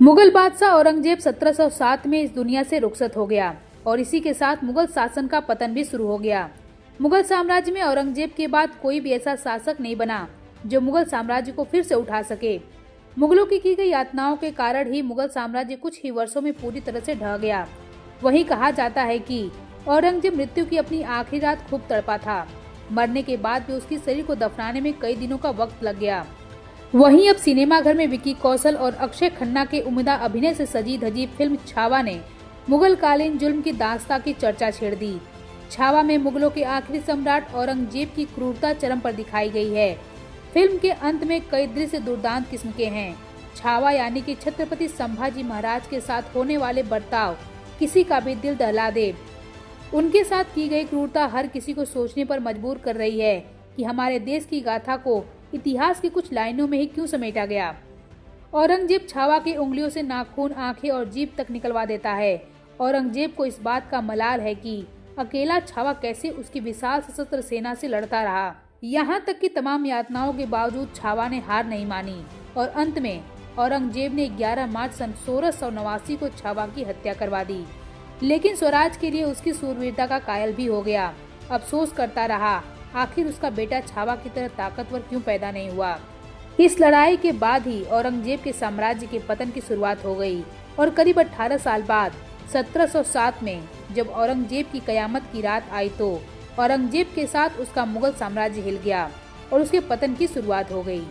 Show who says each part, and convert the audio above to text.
Speaker 1: मुगल बादशाह औरंगजेब 1707 में इस दुनिया से रुखसत हो गया और इसी के साथ मुगल शासन का पतन भी शुरू हो गया। मुगल साम्राज्य में औरंगजेब के बाद कोई भी ऐसा शासक नहीं बना जो मुगल साम्राज्य को फिर से उठा सके। मुगलों की गई यातनाओं के कारण ही मुगल साम्राज्य कुछ ही वर्षों में पूरी तरह से ढह गया। वहीं कहा जाता है कि औरंगजेब मृत्यु की अपनी आखिरी रात खूब तड़पा था। मरने के बाद भी उसके शरीर को दफनाने में कई दिनों का वक्त लग गया। वहीं अब सिनेमा घर में विकी कौशल और अक्षय खन्ना के उम्दा अभिनय से सजी धजी फिल्म छावा ने मुगल कालीन जुल्म की दास्तां की चर्चा छेड़ दी। छावा में मुगलों के आखिरी सम्राट औरंगजेब की क्रूरता चरम पर दिखाई गई है। फिल्म के अंत में कई दृश्य दुर्दांत किस्म के हैं। छावा यानी कि छत्रपति संभाजी महाराज के साथ होने वाले बर्ताव किसी का भी दिल दहला दे। उनके साथ की गई क्रूरता हर किसी को सोचने पर मजबूर कर रही है कि हमारे देश की गाथा को इतिहास की कुछ लाइनों में ही क्यों समेटा गया। औरंगजेब छावा की उंगलियों से नाखून, आंखें और जीभ तक निकलवा देता है। औरंगजेब को इस बात का मलाल है कि अकेला छावा कैसे उसकी विशाल सशस्त्र सेना से लड़ता रहा। यहाँ तक कि तमाम यातनाओं के बावजूद छावा ने हार नहीं मानी और अंत में औरंगजेब ने 11 मार्च सन 1689 को छावा की हत्या करवा दी। लेकिन स्वराज के लिए उसकी सूरवीरता का कायल भी हो गया। अफसोस करता रहा, आखिर उसका बेटा छावा की तरह ताकतवर क्यों पैदा नहीं हुआ। इस लड़ाई के बाद ही औरंगजेब के साम्राज्य के पतन की शुरुआत हो गई और करीब 18 साल बाद 1707 में जब औरंगजेब की कयामत की रात आई तो औरंगजेब के साथ उसका मुगल साम्राज्य हिल गया और उसके पतन की शुरुआत हो गई।